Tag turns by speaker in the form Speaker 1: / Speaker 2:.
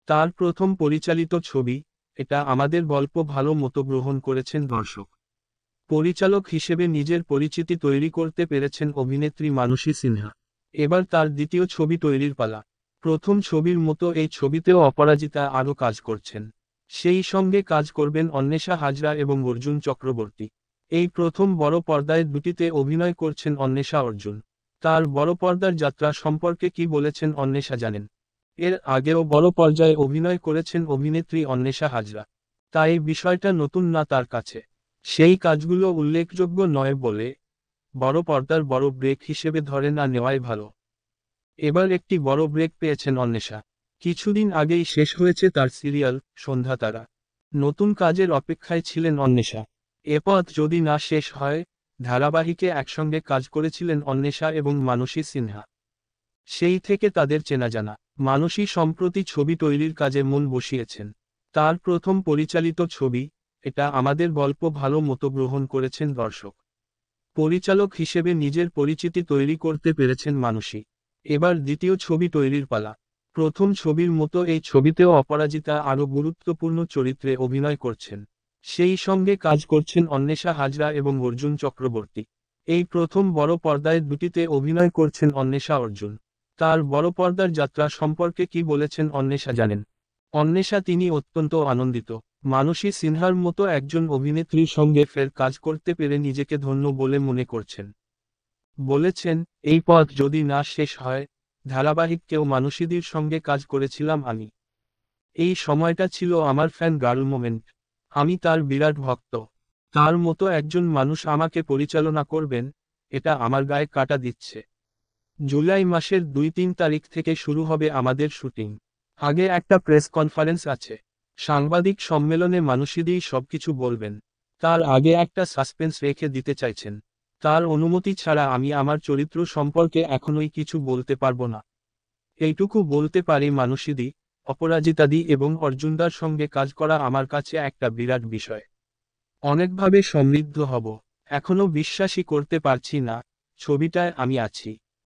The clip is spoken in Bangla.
Speaker 1: তার প্রথম পরিচালিত ছবি, এটা আমাদের গল্প ভালো মতো গ্রহণ করেছেন দর্শক। পরিচালক হিসেবে নিজের পরিচিতি তৈরি করতে পেরেছেন অভিনেত্রী মানসী সিনহা। এবার তার দ্বিতীয় ছবি তৈরির পালা। প্রথম ছবির মতো এই ছবিতেও অপরাজিতা আরও কাজ করছেন। সেই সঙ্গে কাজ করবেন অন্বেষা হাজরা এবং অর্জুন চক্রবর্তী। এই প্রথম বড় পর্দায় দুটিতে অভিনয় করছেন অন্বেষা অর্জুন। তার বড় পর্দার যাত্রা সম্পর্কে কি বলেছেন অন্বেষা জানেন? এর আগেও বড় পর্যায়ে অভিনয় করেছেন অভিনেত্রী অন্বেষা হাজরা। তাই বিষয়টা নতুন না তার কাছে। সেই কাজগুলো উল্লেখযোগ্য নয় বলে বড় পর্দার বড় ব্রেক হিসেবে ধরে না নেওয়াই ভালো। এবার একটি বড় ব্রেক পেয়েছেন অন্বেষা। কিছুদিন আগেই শেষ হয়েছে তার সিরিয়াল সন্ধ্যা তারা। নতুন কাজের অপেক্ষায় ছিলেন অন্বেষা। এ পথ যদি না শেষ হয়, ধারাবাহিকে একসঙ্গে কাজ করেছিলেন অন্বেষা এবং মানসী সিনহা। সেই থেকে তাদের চেনা জানা। মানসী সম্প্রতি ছবি তৈরির কাজে মন বসিয়েছেন। তার প্রথম পরিচালিত ছবি, এটা আমাদের গল্প ভালো মতো গ্রহণ করেছেন দর্শক। পরিচালক হিসেবে নিজের পরিচিতি তৈরি করতে পেরেছেন মানসী। এবার দ্বিতীয় ছবি তৈরির পালা। প্রথম ছবির মতো এই ছবিতেও অপরাজিতা আরও গুরুত্বপূর্ণ চরিত্রে অভিনয় করছেন। সেই সঙ্গে কাজ করছেন অন্বেষা হাজরা এবং অর্জুন চক্রবর্তী। এই প্রথম বড় পর্দায় দুটিতে অভিনয় করছেন অন্বেষা অর্জুন। তার বড় পর্দার যাত্রা সম্পর্কে কি বলেছেন অন্বেষা জানেন? অন্বেষা তিনি অত্যন্ত আনন্দিত। মানসী সিনহার মতো একজন অভিনেত্রীর সঙ্গে ফের কাজ করতে পেরে নিজেকে ধন্য বলে মনে করছেন। বলেছেন, এই পথ যদি না শেষ হয়, ধারাবাহিককেও মানসীদির সঙ্গে কাজ করেছিলাম আমি। এই সময়টা ছিল আমার ফ্যান গার্ল মোমেন্ট। আমি তার বিরাট ভক্ত। তার মতো একজন মানুষ আমাকে পরিচালনা করবেন, এটা আমার গায়ে কাঁটা দিচ্ছে। জুলাই মাসের ২-৩ তারিখ থেকে শুরু হবে আমাদের শুটিং। আগে একটা প্রেস কনফারেন্স আছে। সাংবাদিক সম্মেলনে মানসীদি সবকিছু বলবেন। তার আগে একটা সাসপেন্স রেখে দিতে চাইছেন। তার অনুমতি ছাড়া আমি আমার চরিত্র সম্পর্কে এখনোই কিছু বলতে পারবো না। এইটুকু বলতে পারি মানসীদি, অপরাজিতাদি এবং অর্জুনদার সঙ্গে কাজ করা আমার কাছে একটা বিরাট বিষয়। অনেকভাবে সমৃদ্ধ হব। এখনো বিশ্বাসই করতে পারছি না, ছবিটায় আমি আছি।